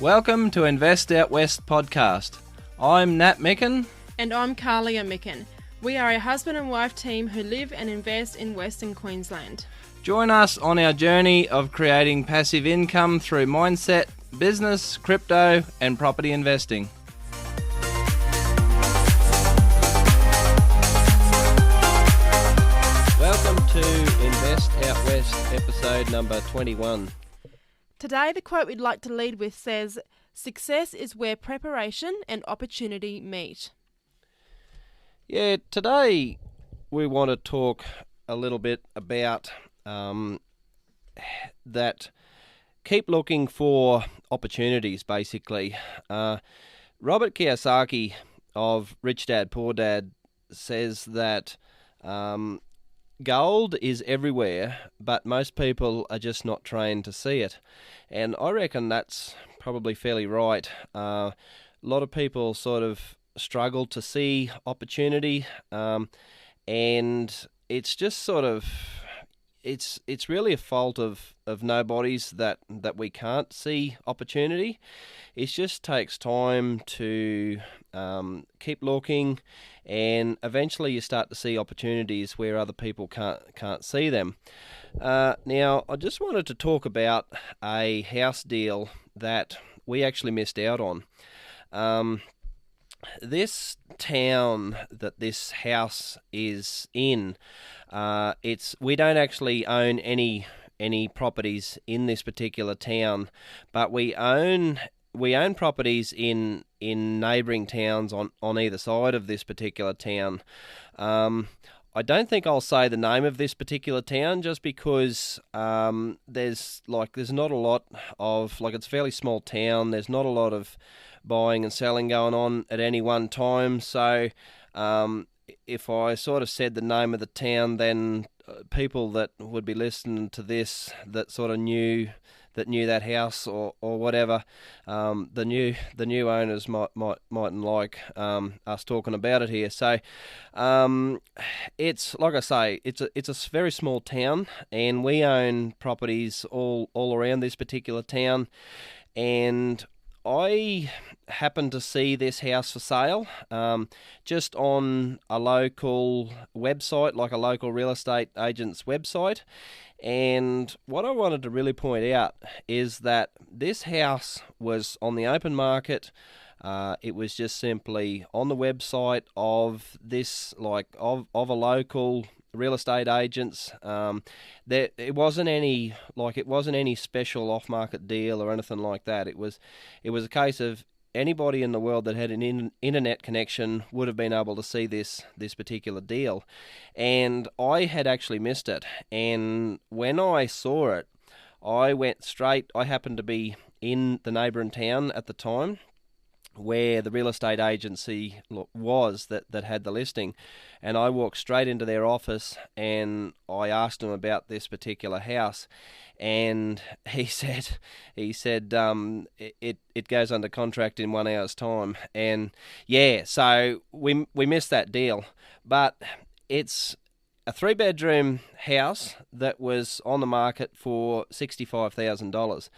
Welcome to Invest Out West podcast. I'm Nat Micken. And I'm Kahlia Micken. We are a husband and wife team who live and invest in Western Queensland. Join us on our journey of creating passive income through mindset, business, crypto, and property investing. Welcome to Invest Out West episode number 21. Today, the quote we'd like to lead with says, "Success is where preparation and opportunity meet." Yeah, today we want to talk a little bit about that keep looking for opportunities, basically. Robert Kiyosaki of Rich Dad, Poor Dad says that gold is everywhere, but most people are just not trained to see it. And I reckon that's probably fairly right. A lot of people sort of struggle to see opportunity, and it's just sort of, it's really a fault of nobody's that we can't see opportunity. It just takes time to keep looking, and eventually you start to see opportunities where other people can't see them. Now, I just wanted to talk about a house deal that we actually missed out on. This town that this house is in, we don't actually own any properties in this particular town, but we own properties in neighbouring towns on either side of this particular town. I don't think I'll say the name of this particular town just because there's not a lot of, it's a fairly small town. There's not a lot of buying and selling going on at any one time. So if I sort of said the name of the town, then people that would be listening to this that sort of knew that house or whatever, the new owners mightn't like us talking about it here. So it's, like I say, it's a very small town, and we own properties all around this particular town. And I happened to see this house for sale just on a local website, like a local real estate agent's website. And what I wanted to really point out is that this house was on the open market. It was just simply on the website of this, of a local real estate agents. It wasn't any special off-market deal or anything like that. It was a case of anybody in the world that had an internet connection would have been able to see this particular deal. And I had actually missed it. And when I saw it, I went straight. I happened to be in the neighbouring town at the time where the real estate agency was that had the listing, and I walked straight into their office and I asked him about this particular house, and he said it goes under contract in 1 hour's time. And yeah, so we missed that deal. But it's a 3-bedroom house that was on the market for $65,000.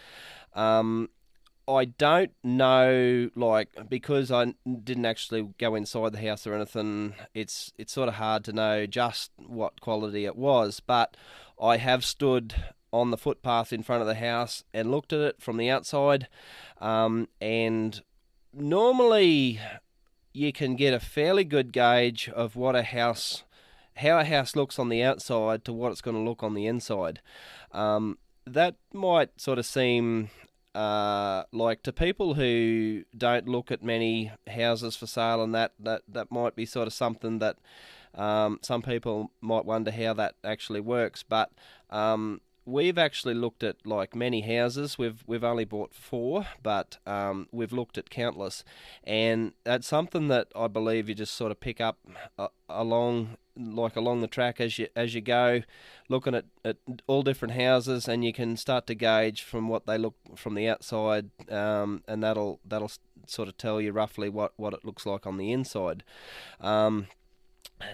I don't know, because I didn't actually go inside the house or anything, it's sort of hard to know just what quality it was, but I have stood on the footpath in front of the house and looked at it from the outside, and normally you can get a fairly good gauge of how a house looks on the outside to what it's going to look on the inside. That might sort of seem to people who don't look at many houses for sale, and that might be sort of something that some people might wonder how that actually works. But we've actually looked at many houses. We've only bought 4, but we've looked at countless, and that's something that I believe you just sort of pick up along the track as you go, looking at all different houses, and you can start to gauge from what they look from the outside, and that'll sort of tell you roughly what it looks like on the inside.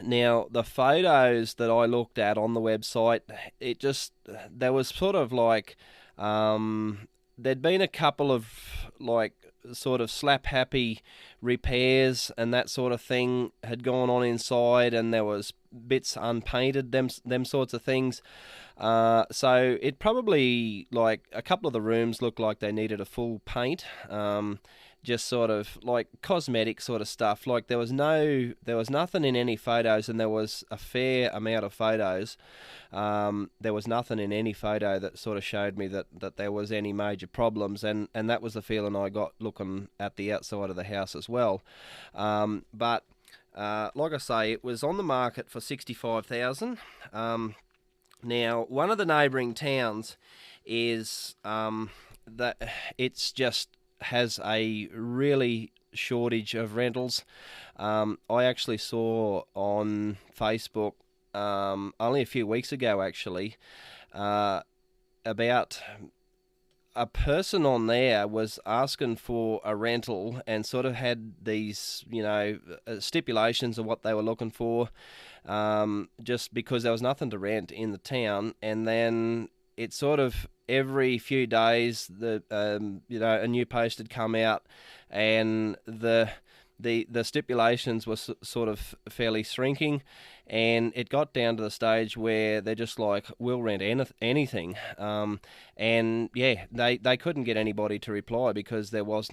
Now, the photos that I looked at on the website, there was sort of there'd been a couple of like sort of slap happy repairs and that sort of thing had gone on inside, and there was bits unpainted, them sorts of things. So it probably, like, a couple of the rooms looked like they needed a full paint. Just sort of like cosmetic sort of stuff. Like there was nothing in any photos, and there was a fair amount of photos. There was nothing in any photo that sort of showed me that there was any major problems, and that was the feeling I got looking at the outside of the house as well. But like I say, it was on the market for $65,000. Now, one of the neighbouring towns is that it's just has a really shortage of rentals. I actually saw on Facebook only a few weeks ago, actually, about a person on there was asking for a rental and sort of had these, stipulations of what they were looking for, just because there was nothing to rent in the town. And then it sort of every few days, a new post had come out, and the stipulations were sort of fairly shrinking, and it got down to the stage where they're just like, we'll rent anything, and yeah, they couldn't get anybody to reply because there was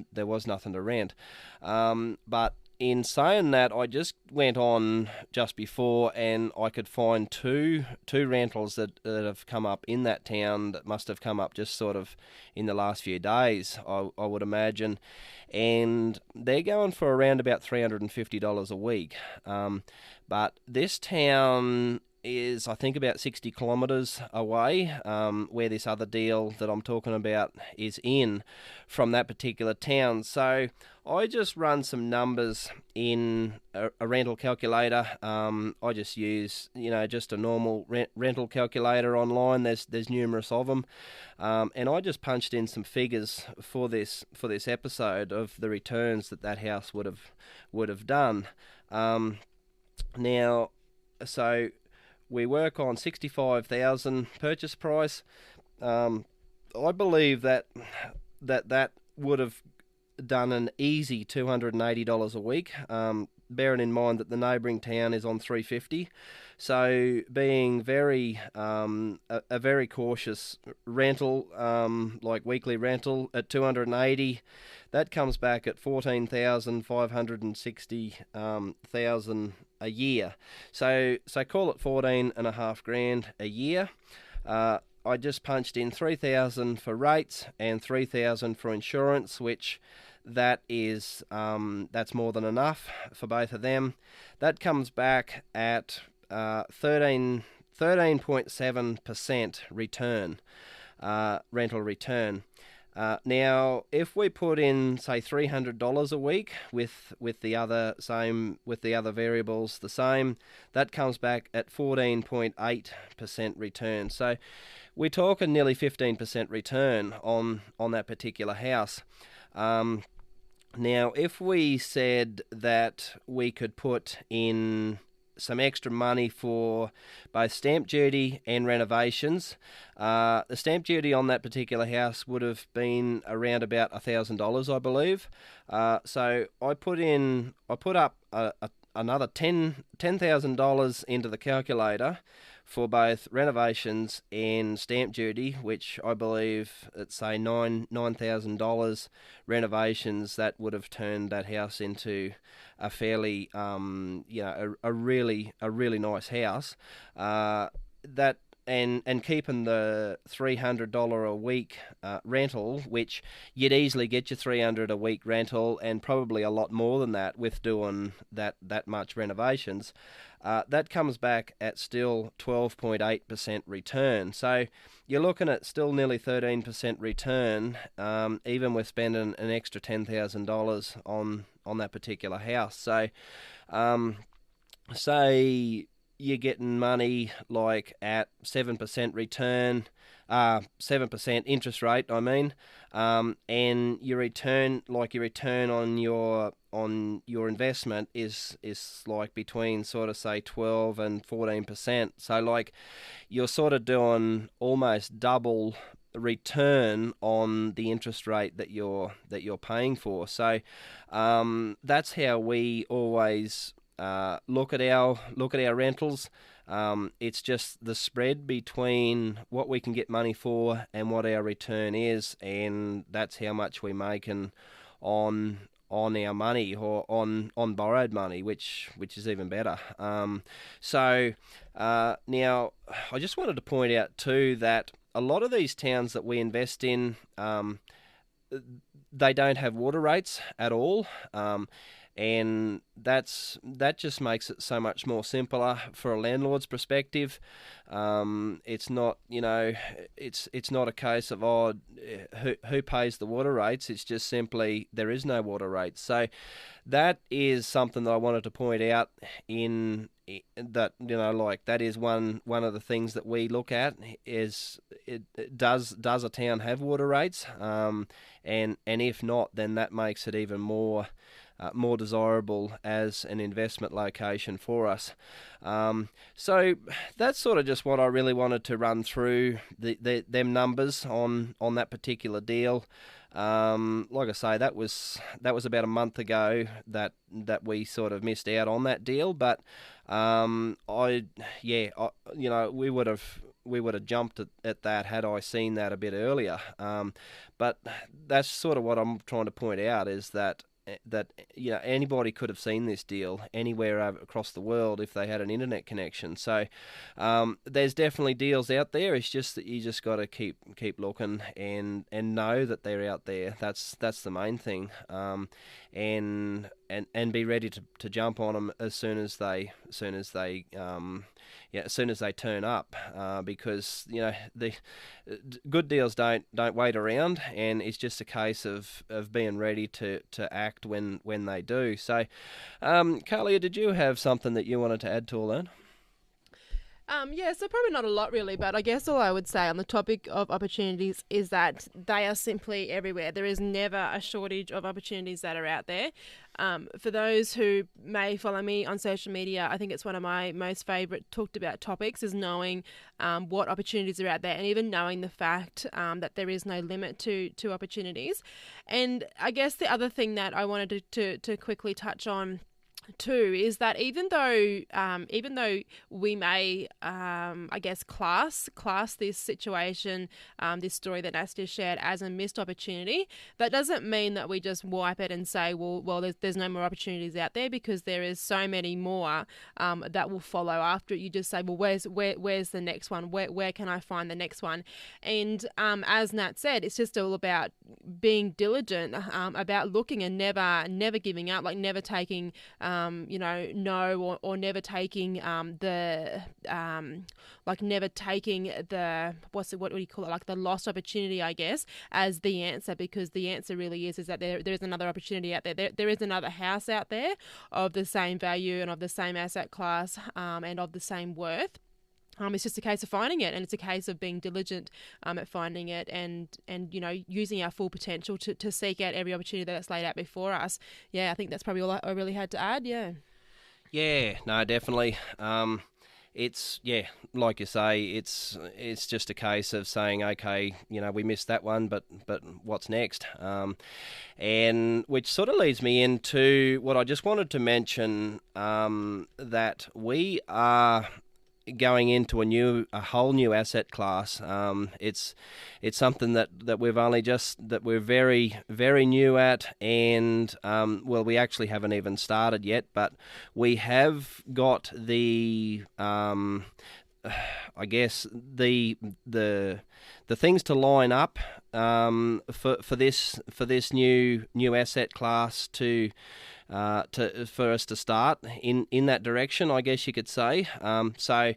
nothing to rent. But in saying that, I just went on just before, and I could find two rentals that have come up in that town, that must have come up just sort of in the last few days, I would imagine, and they're going for around about $350 a week. But this town is, I think, about 60 kilometres away, where this other deal that I'm talking about is in, from that particular town. So I just run some numbers in a rental calculator. I just use, just a normal rental calculator online. There's numerous of them, and I just punched in some figures for this episode of the returns that house would have done. Now, so we work on $65,000 purchase price. I believe that would have done an easy $280 a week, bearing in mind that the neighbouring town is on $350. So being very a very cautious rental, like weekly rental at $280, that comes back at $14,560 a year. So call it $14,500 a year. I just punched in $3,000 for rates and $3,000 for insurance, which that's more than enough for both of them. That comes back at 13.7% return, rental return. Now, if we put in, say, $300 a week with the other variables the same, that comes back at 14.8% return. So we're talking nearly 15% return on that particular house. Now, if we said that we could put in some extra money for both stamp duty and renovations, the stamp duty on that particular house would have been around about $1,000, I believe. So I put up another $10,000 into the calculator for both renovations and stamp duty, which I believe at, say, $9,000 renovations, that would have turned that house into a fairly a really nice house. That and keeping the $300 a week rental, which you'd easily get your $300 a week rental, and probably a lot more than that with doing that much renovations. That comes back at still 12.8% return. So you're looking at still nearly 13% return, even with spending an extra $10,000 on that particular house. So, say you're getting money like at 7% return, 7% interest rate, I mean, and your return on your investment is like between sort of, say, 12 and 14%. So like you're sort of doing almost double return on the interest rate that you're paying for. So that's how we always look at our rentals. It's just the spread between what we can get money for and what our return is, and that's how much we're making on our money, or on borrowed money, which is even better. So now I just wanted to point out too that a lot of these towns that we invest in, they don't have water rates at all. And that just makes it so much more simpler for a landlord's perspective. It's not, it's not a case of who pays the water rates. It's just simply there is no water rates. So that is something that I wanted to point out in that, that is one of the things that we look at is does a town have water rates, and if not, then that makes it even more desirable as an investment location for us. So that's sort of just what I really wanted to run through them numbers on that particular deal. Like I say, that was about a month ago that we sort of missed out on that deal, but we would have jumped at that had I seen that a bit earlier. But that's sort of what I'm trying to point out, is that anybody could have seen this deal anywhere across the world if they had an internet connection. So there's definitely deals out there. It's just that you just got to keep looking and know that they're out there. That's the main thing. And be ready to jump on them as soon as they turn up, because the good deals don't wait around, and it's just a case of being ready to act when they do. So, Kahlia, did you have something that you wanted to add to all that? So probably not a lot really, but I guess all I would say on the topic of opportunities is that they are simply everywhere. There is never a shortage of opportunities that are out there. For those who may follow me on social media, I think it's one of my most favourite talked about topics is knowing what opportunities are out there, and even knowing the fact that there is no limit to opportunities. And I guess the other thing that I wanted to quickly touch on too is that even though we may I guess class this situation, this story that Nastia shared, as a missed opportunity, that doesn't mean that we just wipe it and say well there's no more opportunities out there, because there is so many more that will follow after it. You just say, well, where's the next one, where can I find the next one? And as Nat said, it's just all about being diligent, about looking and never giving up, like never taking no, or never taking never taking the what do you call it, like the lost opportunity, I guess, as the answer, because the answer really is that there is another opportunity out there. There is another house out there of the same value and of the same asset class, and of the same worth. It's just a case of finding it, and it's a case of being diligent at finding it, and using our full potential to seek out every opportunity that's laid out before us. Yeah, I think that's probably all I really had to add. Yeah, no, definitely. It's like you say, it's just a case of saying, okay, we missed that one, but what's next? And which sort of leads me into what I just wanted to mention, that we are going into a whole new asset class. It's something that we're very, very new at, and we actually haven't even started yet, but we have got the I guess the things to line up for this new asset class for us to start in that direction, I guess you could say. So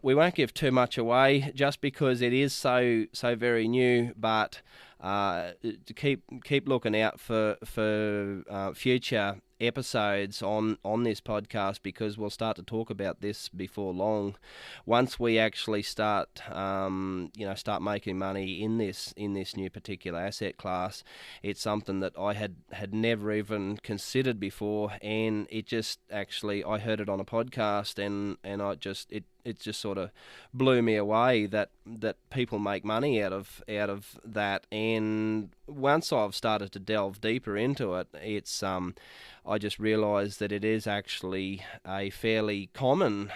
we won't give too much away, just because it is so very new, but to keep looking out for future episodes on this podcast, because we'll start to talk about this before long, once we actually start making money in this new particular asset class. It's something that I had never even considered before, and it just actually, I heard it on a podcast, and it just sort of blew me away that people make money out of that. And once I've started to delve deeper into it, it's I just realised that it is actually a fairly common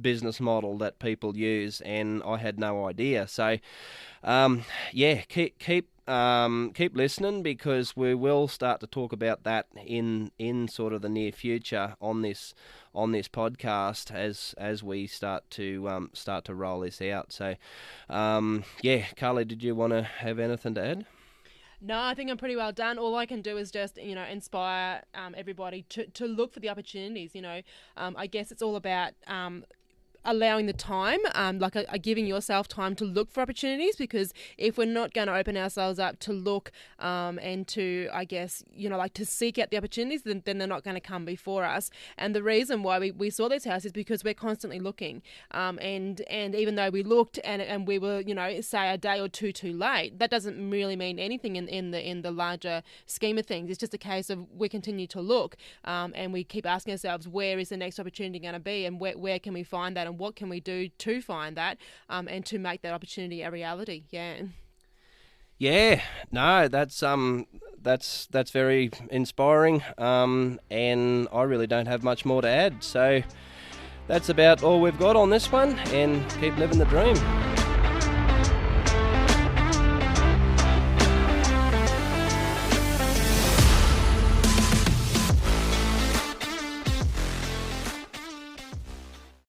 business model that people use, and I had no idea. So keep listening, because we will start to talk about that in sort of the near future on this podcast as we start to roll this out. So Carly, did you want to have anything to add? No, I think I'm pretty well done. All I can do is just, inspire everybody to look for the opportunities. I guess it's all about allowing the time, giving yourself time to look for opportunities, because if we're not going to open ourselves up to look and to, I guess, to seek out the opportunities, then they're not going to come before us. And the reason why we saw this house is because we're constantly looking. And even though we looked and we were, say a day or two too late, that doesn't really mean anything in the larger scheme of things. It's just a case of we continue to look and we keep asking ourselves, where is the next opportunity going to be, and where can we find that, and what can we do to find that and to make that opportunity a reality. No, that's very inspiring, and I really don't have much more to add, so that's about all we've got on this one, and keep living the dream.